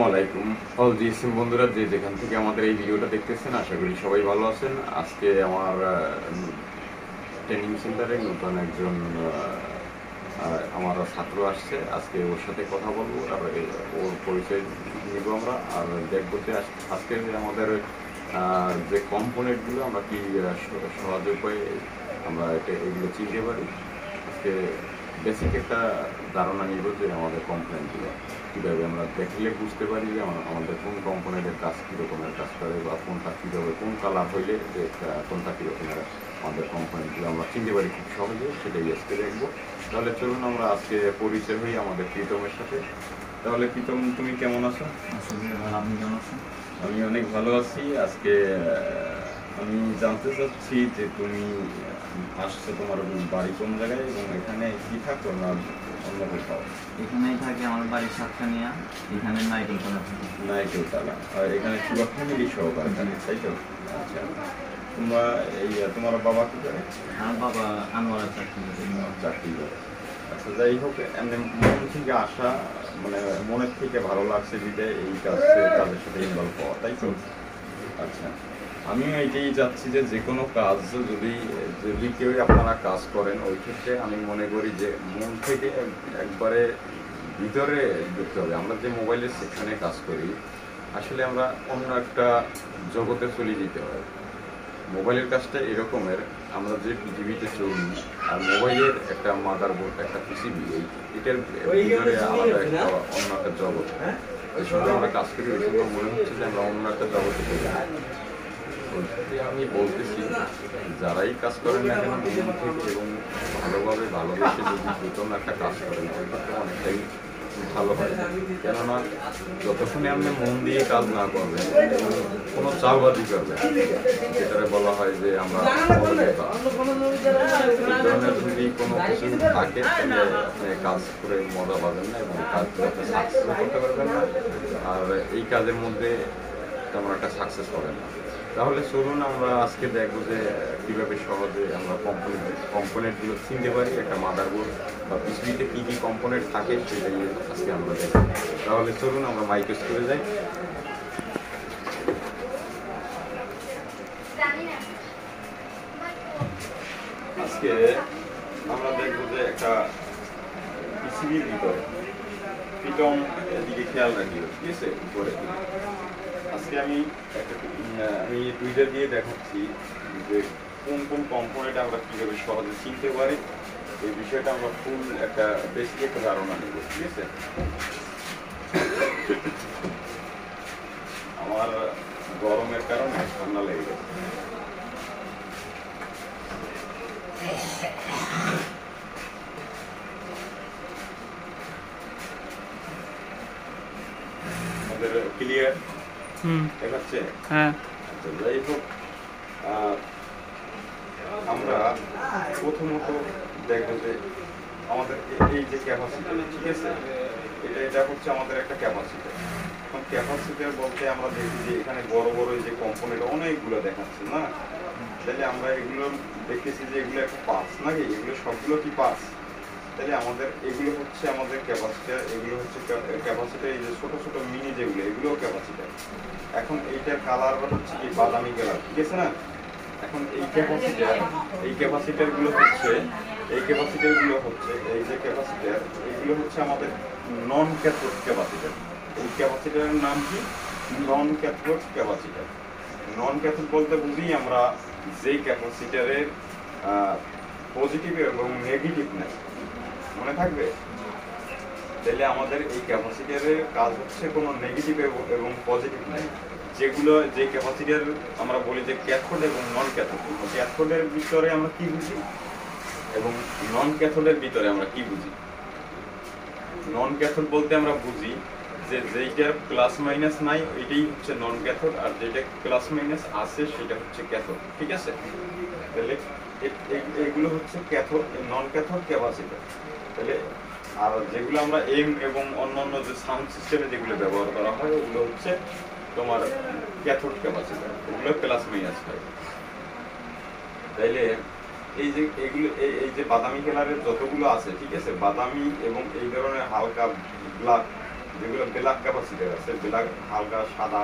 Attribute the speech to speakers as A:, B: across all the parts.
A: আলাইকুম all GSM বন্ধুরা, যে যেখান থেকে আমাদের এই ভিডিওটা দেখতেছেন, আশা করি সবাই ভালো আছেন। আজকে আমার ট্রেনিং সেন্টারে নতুন একজন আমার ছাত্র আসছে। আজকে ওর সাথে কথা বলবো আর ওর পরিচয় নিব আমরা, আর দেখবো যে আজকে আমাদের যে কম্পোনেন্টগুলো আমরা কি সহজ উপায়ে আমরা এগুলো চিনতে পারি। আজকে বেসিক একটা ধারণা নিব যে আমাদের কম্পোনেন্টগুলো কীভাবে আমরা দেখলে বুঝতে পারি যে আমাদের কোন কম্পোনেন্টের কাজ কীরকমের কাজ করে, বা কোনটা কীভাবে কোন কালার হইলে যে কোনটা কীরকমের আমাদের কম্পোনেন্টগুলো আমরা চিনতে পারি খুব সহজে, সেটাই আজকে দেখবো। তাহলে চলুন আমরা আজকে পরিচয় হই আমাদের প্রীতমের সাথে। তাহলে প্রীতম, তুমি কেমন আছো?
B: আপনি কেমন আছেন?
A: আমি অনেক ভালো আছি। আজকে আমি জানতে চাচ্ছি যে তুমি আসছো, তোমার বাড়ি কোন জায়গায় এবং এখানে কি থাকো না অন্য কোথাও?
B: এখানেই থাকে, আমার বাড়ি সাতকানিয়া, এখানে নাইকেলতলা থাকে।
A: নাইকেলতলা, আর এখানে পুরো ফ্যামিলি সহকারে থাকে, তাই তো? আচ্ছা, তোমরা তোমার বাবা কি করে?
B: আমার বাবা আনোয়ারা চাকরি
A: করে। আচ্ছা, যাই হোক, এমনি মন থেকে আসা, মানে মনের থেকে ভালো লাগছে বিদায় এই কাজের সাথে ইনভলভ হওয়া, তাই তো? আচ্ছা, আমিও এইটাই যাচ্ছি যে কোনো কাজ যদি কেউ আপনারা কাজ করেন, ওই ক্ষেত্রে আমি মনে করি যে মন থেকে একবারে ভিতরে ঢুকতে হবে। আমরা যে মোবাইলের সেকশনে কাজ করি, আসলে আমরা অন্য একটা জগতে চলে যেতে হয়। মোবাইলের কাজটা এরকমের, আমরা যে পৃথিবীতে চলি আর মোবাইলের একটা মাদারবোর্ড, একটা পিসিবি, এটার ভিতরে আলাদা একটা অন্য একটা জগৎ। ওই সময় আমরা কাজ করি, ওই সময় মনে হচ্ছে যে আমরা অন্য একটা জগতে চলে যাই। আমি বলতেছি, যারাই কাজ করেন না কেন, মন থেকে এবং ভালোভাবে ভালোবেসে যদি নতুন একটা কাজ করেন, ওই ক্ষেত্রে অনেকটাই ভালো হয়। কেননা যতক্ষণে আপনি মন দিয়ে কাজ না করবেন, কোনো চালবাজি করবেন, যেটারে বলা হয় যে আমরা ধরনের যদি কোনো কিছু থাকে, তাহলে আপনি কাজ করে মজা পাবেন না এবং কাজগুলো আপনি সাকসেস করতে পারবেন না, আর এই কাজের মধ্যে তেমন একটা সাকসেস পাবেন না। তাহলে চলুন আমরা আজকে দেখবো যে কীভাবে সহজে আমরা কম্পোনেন্টগুলো চিনতে পারি। একটা মাদারবোর্ড বা পিসিবিতে কী কী কম্পোনেন্ট থাকে সেটাই আজকে আমরা দেখব। তাহলে চলুন আমরা মাইক ইউজ করে যাই। আজকে আমরা দেখবো যে একটা পিসিবির ভিতরে প্রীতম এদিকে খেয়াল রাখি, ঠিক আছে? উপরে আজকে আমি টুইটার দিয়ে দেখাচ্ছি যে কোন কোন কম্পোনেন্ট আমরা কীভাবে সহজে চিনতে পারি। এই বিষয়টা আমরা ফুল একটা বেসিক একটা ধারণা নেব, ঠিক আছে? আমার গরমের কারণে ঠান্ডা লেগে গেছে। আমাদের ক্লিয়ার দেখাচ্ছে? হ্যাঁ। আচ্ছা, যাই হোক, আমরা প্রথমত দেখবো যে আমাদের এই যে ক্যাপাসিটি, ঠিক আছে, এটা হচ্ছে আমাদের একটা ক্যাপাসিটি। এখন ক্যাপাসিটি বলতে আমরা দেখি যে এখানে বড় বড় এই যে কম্পোনেন্ট অনেকগুলো দেখাচ্ছে না, তাহলে আমরা এগুলো দেখতেছি যে এগুলো একটা পাস নাকি, এগুলো সবগুলো কি পাস? তাহলে আমাদের এগুলো হচ্ছে আমাদের ক্যাপাসিটার, এগুলো হচ্ছে ক্যাপাসিটার, এই যে ছোট ছোট মিনি যেগুলো, এগুলোও ক্যাপাসিটার। এখন এইটার কালার হচ্ছে কি বাদামি কালার, ঠিক আছে না? এখন এই ক্যাপাসিটারগুলো হচ্ছে এই যে ক্যাপাসিটার, এগুলো হচ্ছে আমাদের নন ক্যাথোড ক্যাপাসিটার। এই ক্যাপাসিটারের নাম কি? নন ক্যাথোড ক্যাপাসিটার। নন ক্যাথোড বলতে বুঝি আমরা যে ক্যাপাসিটারের পজিটিভ এবং নেগেটিভনেস মনে থাকবে। তাহলে আমাদের এই ক্যাপাসিটারের কাজ হচ্ছে কোনো নেগেটিভ এবং পজিটিভ নেই। যে ক্যাপাসিটার আমরা বলি যে ক্যাথোড এবং নন ক্যাথোড, ক্যাথোডের ভিতরে আমরা কি বুঝি এবং নন ক্যাথোডের ভিতরে আমরা কি বুঝি? নন ক্যাথোড বলতে আমরা বুঝি যে যেইটার প্লাস মাইনাস নাই ওইটাই হচ্ছে নন ক্যাথোড, আর যেটা প্লাস মাইনাস আছে সেটা হচ্ছে ক্যাথোড, ঠিক আছে? তাহলে এগুলো হচ্ছে ক্যাথোড, নন ক্যাথোড ক্যাপাসিটর। তাহলে আর যেগুলো আমরা এম এবং অন্যান্য যে সাউন্ড সিস্টেমে যেগুলো ব্যবহার করা হয়, ওগুলো হচ্ছে তোমার ক্যাথোড ক্যাপাসিটর, ওগুলো প্লাস মাইনাস হয়। তাইলে এই যে এগুলো এই যে বাদামি কালারের যতগুলো আছে, ঠিক আছে, বাদামি এবং এই ধরনের হালকা ব্ল্যাক যেগুলো ব্ল্যাক ক্যাপাসিটার আছে, ব্ল্যাক হালকা সাদা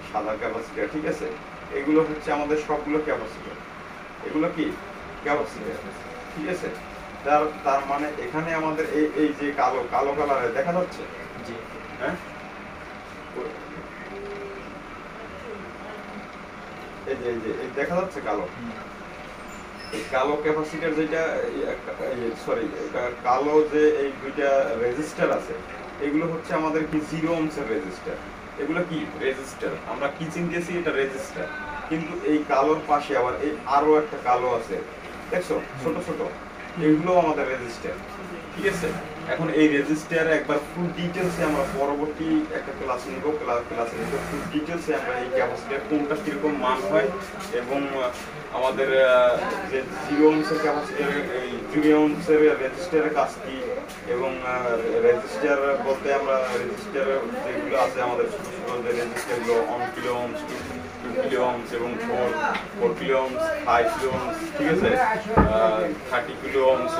A: সাদা ক্যাপাসিটার, ঠিক আছে, এগুলো হচ্ছে আমাদের সবগুলো ক্যাপাসিটার। এগুলো কি ক্যাপাসিটার, ঠিক আছে। তার মানে এখানে আমাদের এই যে কালো কালো কালারে দেখা যাচ্ছে,
B: জি।
A: হ্যাঁ, এই দেখা যাচ্ছে কালো, এই কালো ক্যাপাসিটার যেটা, সরি, কালো যে এই দুইটা রেজিস্টার আছে, এগুলো হচ্ছে আমাদের কি 0 ওহমসের রেজিস্টার। এগুলো কি রেজিস্টার, আমরা কি চিনতেছি এটা রেজিস্টার, কিন্তু এই কালোর পাশে আবার এই আরো একটা কালো আছে, দেখছো ছোট ছোট, এগুলো আমাদের রেজিস্টার, ঠিক আছে। এখন এই রেজিস্টারে একবার ফুল ডিটেলসে আমরা পরবর্তী একটা ক্লাস নিব, ক্লাসে নিব ফুল ডিটেলসে আমরা এই ক্যাপাসিটার কোনটা কিরকম মান হয়, এবং আমাদের যে 0 ওহমসের ক্যাপাসিটার, এই 0 ওহমসের রেজিস্টারের কাজ কি, এবং রেজিস্টার বলতে আমরা রেজিস্টার যেগুলো আছে আমাদের ছোট ছোট যে রেজিস্টারগুলো 1 কিলো ওহমস, 2 কিলো ওহমস এবং 4 কিলো ওহমস, 5 কিলো ওহমস, ঠিক আছে, 30 কিলো ওহমস,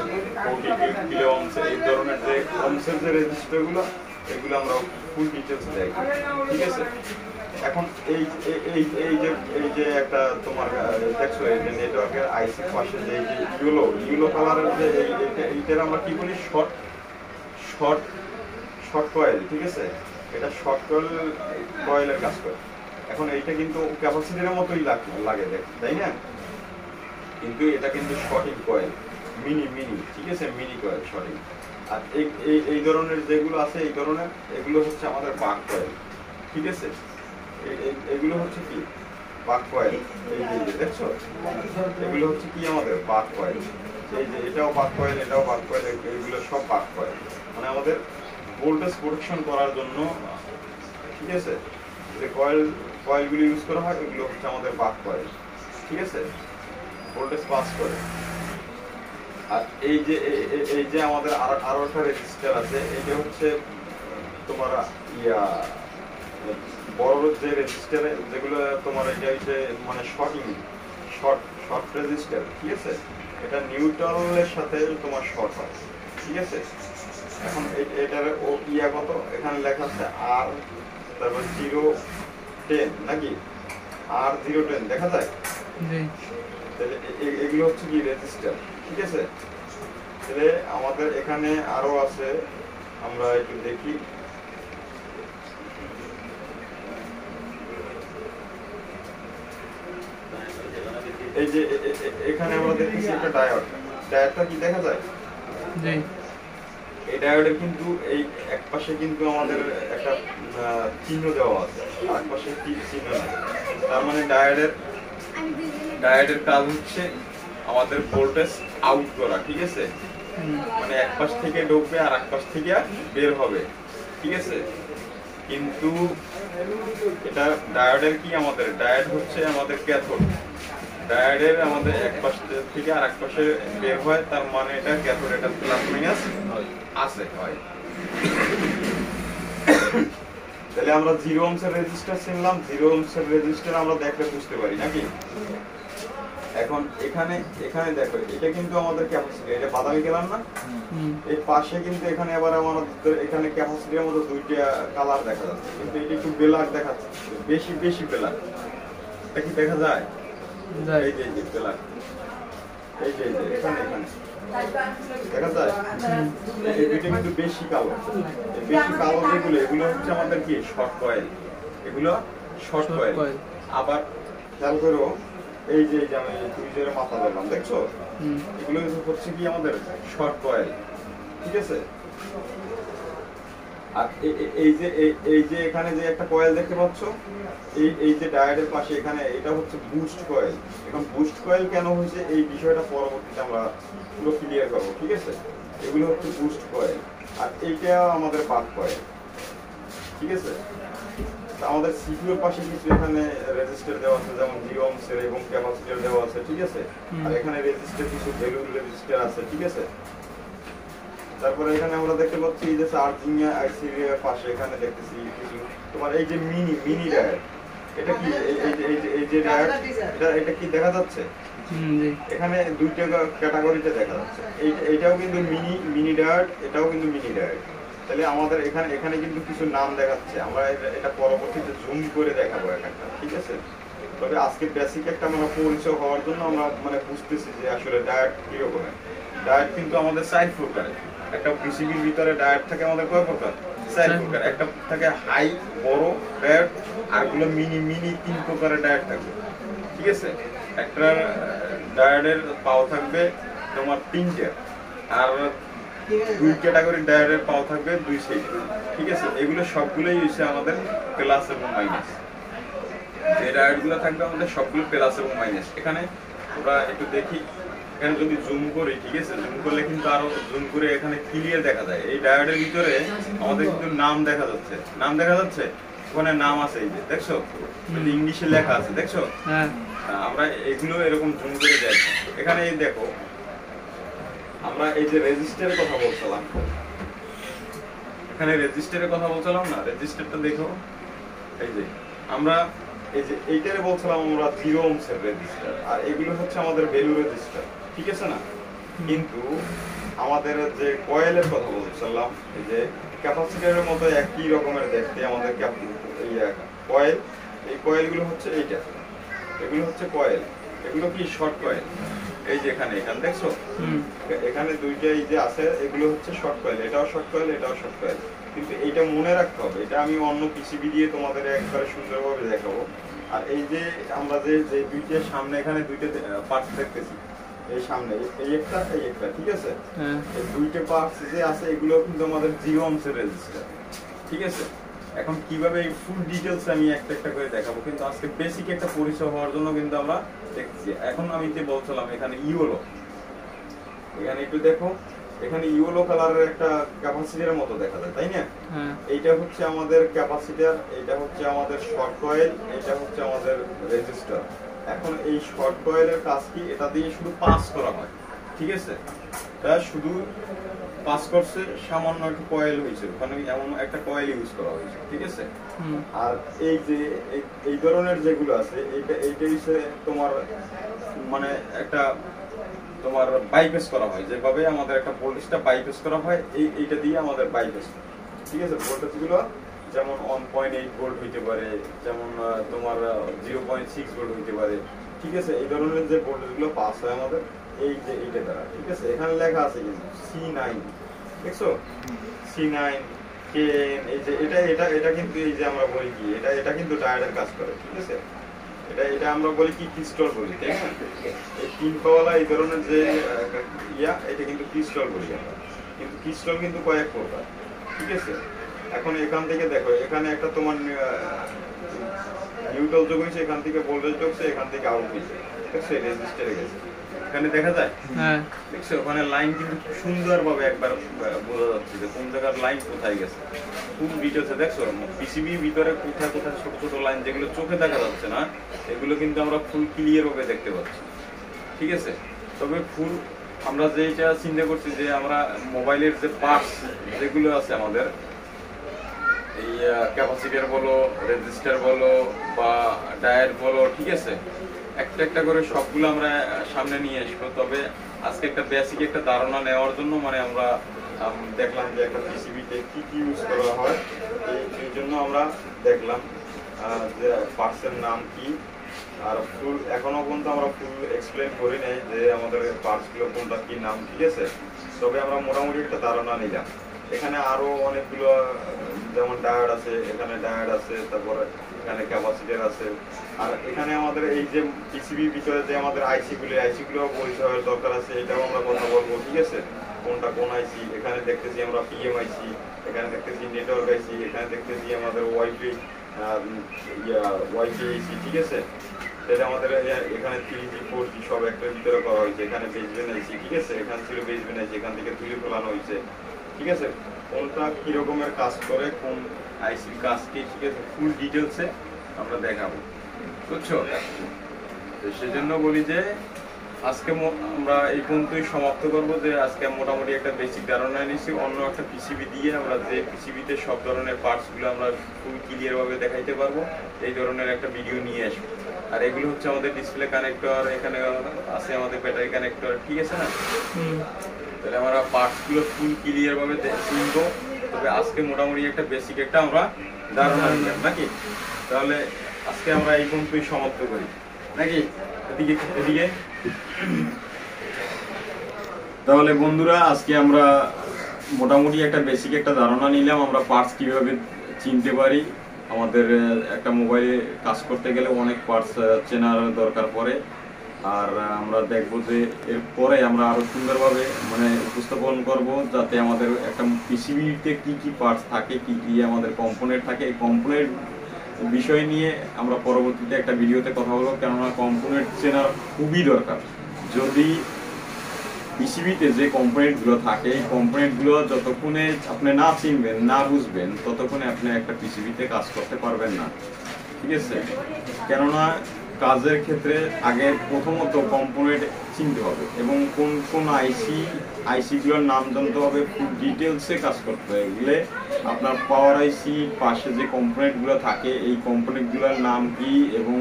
A: 40 কিলো ওহমস, এই ধরনের যে ওহমসের যে রেজিস্টারগুলো, এগুলো আমরা ফুল ডিটেলস দেখব, ঠিক আছে। এখন এই এই এই যে একটা তোমার দেখছো এই যে নেটওয়ার্কের আইসির পাশে যে এই যে ইয়েলো কালারের যে এইটার আমরা কি বলি, শর্ট কয়েল, ঠিক আছে, এটা শর্ট কয়েলের কাজ করে। এখন এইটা কিন্তু ক্যাপাসিটরের মতোই লাগে দেখতে, তাই না, কিন্তু এটা কিন্তু শর্টিং কয়েল, মিনি, ঠিক আছে, মিনি কয়েল শর্টিং। আর এই ধরনের যেগুলো আছে, এই ধরনের এগুলো হচ্ছে আমাদের বাক কয়েল, ঠিক আছে। এগুলো হচ্ছে কি বাক কয়েল, এই যে দেখছো, এগুলো হচ্ছে কি আমাদের বাক কয়েল, এই যে এটাও বাক কয়েল, এটাও বাক কয়েল, এগুলো সব বাক কয়েল, মানে আমাদের ভোল্টেজ প্রোটেকশন করার জন্য, ঠিক আছে, যে কয়েলগুলো ইউজ করা হয়, এগুলো হচ্ছে আমাদের বাক কয়েল, ঠিক আছে, ভোল্টেজ পাস করে। আর এই যে আমাদের আরো একটা রেজিস্টার আছে, এইটা হচ্ছে তোমার বড় যে রেজিস্টার যেগুলো তোমার এটা হচ্ছে মানে শর্ট রেজিস্টার, ঠিক আছে, এটা নিউট্রালের সাথে তোমার শর্ট হয়, ঠিক আছে। এখন এটার কত, এখানে লেখা আছে আর, তারপর 010 নাকি, আর 010 দেখা যায়, তাহলে এগুলো হচ্ছে কি রেজিস্টার, ঠিক আছে। তাহলে আমাদের এখানে আরো আছে, আমরা একটু দেখি, এই যে এখানে আমরা দেখতেছি একটা ডায়োডটা কি দেখা যায়, এই ডায়োডের কিন্তু এই এক পাশে কিন্তু আমাদের একটা চিহ্ন দেওয়া আছে, আর এক পাশে চিহ্ন নেই। তার মানে ডায়োডের কাজ হচ্ছে আমাদের ভোল্টেজ আউট করা, ঠিক আছে, মানে এক পাশ থেকে ঢুকবে আর এক পাশ থেকে বের হবে, ঠিক আছে। কিন্তু এটা ডায়োডের কি, আমাদের ডায়োড হচ্ছে আমাদের ক্যাথোড, ডায়োডের আমাদের এক পাশ থেকে আর এক পাশে বের হয়, তার মানে এটা ক্যাথোড, এটা প্লাস মাইনাস আছে হয়। তাহলে আমরা 0 ওহমসের রেজিস্টার চিনলাম, 0 ওহমসের রেজিস্টার আমরা দেখলে বুঝতে পারি নাকি। এখন এখানে দেখো, এটা কিন্তু আমাদের ক্যাপাসিটর, এটা বাদামি কালার না, এই পাশে কিন্তু এখানে আবার আমাদের এখানে ক্যাপাসিটরের মধ্যে দুইটা কালার দেখা যাচ্ছে, কিন্তু এটা একটু ব্ল্যাক দেখাচ্ছে, বেশি ব্ল্যাক, এটা কি দেখা যায়, এই যে ব্ল্যাক, এই যে এখানে দেখা যায়, এই দুইটা কিন্তু বেশি কালো, যেগুলো এগুলো হচ্ছে আমাদের কি শর্ট কয়েল, এগুলো শর্ট কয়েল। আবার খেয়াল করো, এই যে আমি সুইচের মাথা ধরলাম, দেখছো, এগুলো হচ্ছে কি আমাদের শর্ট কয়েল, ঠিক আছে। আর এই যে এখানে যে একটা কয়েল দেখতে পাচ্ছ, এই যে ডায়োডের পাশে এখানে, এটা হচ্ছে বুস্ট কয়েল। এখন বুস্ট কয়েল কেন হয়েছে এই বিষয়টা পরবর্তীতে আমরা পুরো ক্লিয়ার করবো, ঠিক আছে। এগুলো হচ্ছে বুস্ট কয়েল, আর এইটা আমাদের বাক কয়েল, ঠিক আছে। আমাদের সিপিইউর পাশে কিছু এখানে রেজিস্টার দেওয়া আছে, যেমন 0 ওহমসের এবং ক্যাপাসিটর দেওয়া আছে, ঠিক আছে। আর এখানে রেজিস্টার কিছু ভ্যালুর রেজিস্টার আছে, ঠিক আছে। তারপরে এখানে আমরা দেখতে পাচ্ছি যে চার্জিং আইসির পাশে এখানে দেখতেছি কিছু তোমার এই যে মিনি ডায়োড, এটা কি এই যে ডায়োড, এটা কি দেখা যাচ্ছে, এখানে দুইটা ক্যাটাগরিতে দেখা যাচ্ছে, এইটাও কিন্তু মিনি ডায়োড, এটাও কিন্তু মিনি ডায়োড। তাহলে আমাদের এখানে কিন্তু কিছু নাম দেখাচ্ছে, আমরা এটা পরবর্তীতে জুম করে দেখাবো একটা, ঠিক আছে। তবে আজকে বেসিক একটা আমরা পরিচয় হওয়ার জন্য আমরা মানে বুঝতেছি যে আসলে ডায়েট কিরকমের। ডায়েট কিন্তু আমাদের 4 প্রকারের। একটা পিসিবির ভিতরে ডায়েট থাকে আমাদের কয় প্রকার? 4 প্রকার। একটা থাকে হাই, বড় ডায়েট, আরগুলো মিনি 3 প্রকারের ডায়েট থাকবে, ঠিক আছে। একটা ডায়েটের পাও থাকবে তোমার 3টে, আর 2 ক্যাটাগরির ডায়েটের পাও থাকবে 2 সাইডে, ঠিক আছে। এগুলো সবগুলোই হচ্ছে আমাদের প্লাস এবং মাইনাস। যে ডায়েটগুলো থাকবে আমাদের সবগুলো প্লাস এবং মাইনাস। এখানে আমরা একটু দেখি, এখানে যদি জুম করি, ঠিক আছে, জুম করলে কিন্তু আরো জুম করে এখানে ক্লিয়ার দেখা যায়। এই ডায়েটের ভিতরে আমাদের কিন্তু নাম দেখা যাচ্ছে, নাম দেখা যাচ্ছে, ওখানে নাম আছে, এই যে দেখছো ইংলিশে লেখা আছে, দেখছো। আমরা এগুলো এরকম জুম করে যাই। এখানে এই দেখো, আমরা এই যে রেজিস্টারের কথা বলছিলাম, এখানে রেজিস্টারের কথা বলছিলাম না, রেজিস্টারটা দেখো। এই যে আমরা এই যে এইটারে বলছিলাম আমরা 0 ওহমসের রেজিস্টার, আর এগুলো হচ্ছে আমাদের ভ্যালু রেজিস্টার, ঠিক আছে না। কিন্তু আমাদের যে কয়েলের কথা বলছিলাম, এই যে ক্যাপাসিটরের মতো একই রকমের দেখতে আমাদের কয়েল, এই কয়েলগুলো হচ্ছে এইটা, এগুলো হচ্ছে কয়েল, এগুলো কি শর্ট কয়েল। এই যে এখানে দেখছো, এখানে দুইটা এই যে আছে, এগুলো হচ্ছে শর্ট কয়েল, এটাও শর্ট কয়েল, এটাও শর্ট কয়েল। কিন্তু এইটা মনে রাখতে হবে, এটা আমি অন্য পিসিবি দিয়ে তোমাদের একবারে সুন্দরভাবে দেখাবো। আর এই যে আমরা যে দুইটা সামনে এখানে দুইটা পার্টস দেখতেছি, এই সামনে এই একটা, ঠিক আছে। এই দুইটা পার্টস যে আছে এগুলো কিন্তু আমাদের 0 ওহমসের রেজিস্টার, ঠিক আছে। এখন কিভাবে এই ফুল ডিটেইলস আমি একটা একটা করে দেখাবো, কিন্তু আজকে বেসিক একটা পরিচয় হওয়ার জন্য কিন্তু আমরা দেখছি। এখন আমি যে বলছিলাম এখানে ইয়েলো, এখানে একটু দেখো, এখানে ইয়েলো কালারের একটা ক্যাপাসিটরের মতো দেখা যায়, তাই না? এইটা হচ্ছে আমাদের ক্যাপাসিটর, এটা হচ্ছে আমাদের শর্ট কয়েল, এটা হচ্ছে আমাদের রেজিস্টার। এখন এই শর্ট কয়েলের কাজ কি? এটা দিয়ে শুধু পাস করা হয়, ঠিক আছে। এটা শুধু পাস করছে, সামান্য একটা কয়েল হয়েছে, ওখানে এমন একটা কয়েল ইউজ করা হয়েছে, ঠিক আছে। আর এই যে এই ধরনের যেগুলো আছে, এইটা হচ্ছে তোমার মানে একটা তোমার বাইপাস করা হয়, যেভাবে আমাদের একটা ভোল্টেজটা বাইপাস করা হয়, এইটা দিয়ে আমাদের বাইপাস, ঠিক আছে। ভোল্টেজগুলো যেমন 1.8 ভোল্ট হইতে পারে, যেমন তোমার 0.6 ভোল্ট হইতে পারে, ঠিক আছে। এই ধরনের যে ভোল্টেজগুলো পাস হয় আমাদের এই যে এইটা দ্বারা, ঠিক আছে। এখানে লেখা আছে কিন্তু C9, দেখছো C9 10, এই যে এটা কিন্তু এই যে আমরা বলি কি, এটা কিন্তু ডায়োডের কাজ করে, ঠিক আছে। এটা আমরা বলি কি ক্রিস্টাল বলি, তাই না। এই 3 পাওয়ালা এই ধরনের যে এটা কিন্তু ক্রিস্টাল বলি আমরা। কিন্তু ক্রিস্টাল কিন্তু কয়েক প্রকার, ঠিক আছে। এখন এখান থেকে দেখো, এখানে একটা তোমার নিউট্রাল যোগ হয়েছে, এখান থেকে ভোল্টেজ যোগছে, এখান থেকে আউট হয়েছে, দেখছো রেজিস্টারে গেছে, এখানে দেখা যায়, দেখছো ওখানে লাইন কিন্তু খুব সুন্দরভাবে একবার বোঝা যাচ্ছে যে কোন জায়গার লাইন কোথায় গেছে, খুব ডিটেলসে দেখছো। পিসিবি ভিতরে কোথায় কোথায় ছোট ছোট লাইন যেগুলো চোখে দেখা যাচ্ছে না, এগুলো কিন্তু আমরা ফুল ক্লিয়ার ভাবে দেখতে পাচ্ছি, ঠিক আছে। তবে ফুল আমরা যেটা চিন্তা করছি যে আমরা মোবাইলের যে পার্টস যেগুলো আছে আমাদের, এই ক্যাপাসিটর বলো, রেজিস্টার বলো বা ডায়োড বলো, ঠিক আছে, একটা একটা করে সবগুলো আমরা সামনে নিয়ে আসবো। তবে আজকে একটা বেসিক একটা ধারণা নেওয়ার জন্য মানে আমরা দেখলাম যে একটা পিসিবিতে কি কি ইউজ করা হয়, এই জন্য আমরা দেখলাম যে পার্টসের নাম কি। আর ফুল এখনো পর্যন্ত আমরা ফুল এক্সপ্লেন করি নাই যে আমাদের পার্টসগুলো কোনটা কি নাম, ঠিক আছে। তবে আমরা মোটামুটি একটা ধারণা নিলাম। এখানে আরো অনেকগুলো যেমন ডায়োড আছে, এখানে ডায়োড আছে, তারপরে এখানে ক্যাপাসিটর আছে। আর এখানে আমাদের এই যে পিসিবির ভিতরে যে আমাদের আইসিগুলো পরিচয়ের দরকার আছে, এটাও আমরা কথা বলবো, ঠিক আছে। কোনটা কোন আইসি, এখানে দেখতেছি আমরা পিএম আইসি, এখানে দেখতেছি নেটওয়ার্ক আইসি, এখানে দেখতেছি আমাদের ওয়াইফাই আইসি, ঠিক আছে। এটা আমাদের এখানে 3G 4G সব একটার ভিতরে করা হয়েছে। এখানে বেসবেন আইসি, ঠিক আছে, এখানে ছিল বেসবেন আইসি, এখান থেকে তুলে ফেলানো হয়েছে, ঠিক আছে। কোনটা কি রকমের কাজ করে, কোন আইসির কাজ কি, ঠিক আছে, ফুল ডিটেইলসে আমরা দেখাবো, বুঝছো। সেজন্য বলি যে আজকে আমরা এই পর্যন্তই সমাপ্ত করবো, যে আজকে মোটামুটি একটা বেসিক ধারণা নিয়েছি। অন্য একটা পিসিবি দিয়ে আমরা যে পিসিবিতে সব ধরনের পার্টসগুলো আমরা ফুল ক্লিয়ার ভাবে দেখাইতে পারবো, এই ধরনের একটা ভিডিও নিয়ে আসবো। আর এগুলো হচ্ছে আমাদের ডিসপ্লে কানেক্টর, এখানে আছে আমাদের ব্যাটারি কানেক্টর, ঠিক আছে না। তাহলে আমরা পার্টসগুলো ফুল ক্লিয়ার ভাবে চিনবো, তবে আজকে মোটামুটি একটা বেসিক একটা আমরা ধারণা নিলাম নাকি। তাহলে আজকে আমরা এই পর্যন্তই সমাপ্ত করি নাকি। এদিকে এদিকে তাহলে বন্ধুরা আজকে আমরা মোটামুটি একটা বেসিক একটা ধারণা নিলাম আমরা পার্টস কিভাবে চিনতে পারি। আমাদের একটা মোবাইলে কাজ করতে গেলে অনেক পার্টস চেনার দরকার পড়ে। আর আমরা দেখবো যে এরপরে আমরা আরো সুন্দরভাবে মানে উপস্থাপন করব, যাতে আমাদের একটা পিসিবিতে কি কি পার্টস থাকে, কি কি আমাদের কম্পোনেন্ট থাকে, এই কম্পোনেন্ট বিষয় নিয়ে আমরা পরবর্তীতে একটা ভিডিওতে কথা বলবো। কেননা কম্পোনেন্ট চেনার খুবই দরকার। যদি পিসিবিতে যে কম্পোনেন্টগুলো থাকে এই কম্পোনেন্টগুলো যতক্ষণে আপনি না চিনবেন না বুঝবেন ততক্ষণে আপনি একটা পিসিবিতে কাজ করতে পারবেন না, ঠিক আছে। কেননা কাজের ক্ষেত্রে আগে প্রথমত কম্পোনেন্ট চিনতে হবে এবং কোন কোন আইসিগুলোর নাম জানতে হবে। খুব ডিটেলসে কাজ করতে গেলে আপনার পাওয়ার আইসি পাশে যে কম্পোনেন্টগুলো থাকে এই কম্পোনেন্টগুলোর নাম কি এবং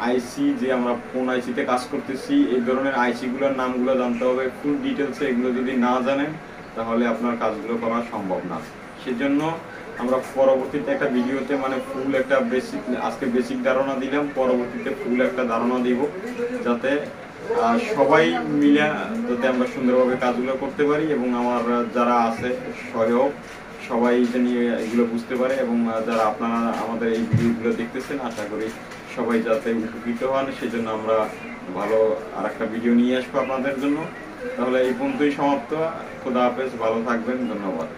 A: আইসি যে আমরা কোন আইসিতে কাজ করতেছি এই ধরনের আইসিগুলোর নামগুলো জানতে হবে ফুল ডিটেলসে। এগুলো যদি না জানেন তাহলে আপনার কাজগুলো করা সম্ভব না। সেজন্য আমরা পরবর্তীতে একটা ভিডিওতে মানে ফুল একটা বেসিক, আজকে বেসিক ধারণা দিলাম, পরবর্তীতে ফুল একটা ধারণা দিব, যাতে সবাই মিলে যাতে আমরা সুন্দরভাবে কাজগুলো করতে পারি এবং আমার যারা আছে সহায়ক সবাই নিয়ে এগুলো বুঝতে পারে। এবং যারা আপনারা আমাদের এই ভিডিওগুলো দেখতেছেন আশা করি সবাই যাতে উপকৃত হন, সেজন্য আমরা ভালো আর একটা ভিডিও নিয়ে আসবো আপনাদের জন্য। তাহলে এই পর্যন্তই সমাপ্ত। খোদা হাফেজ, ভালো থাকবেন, ধন্যবাদ।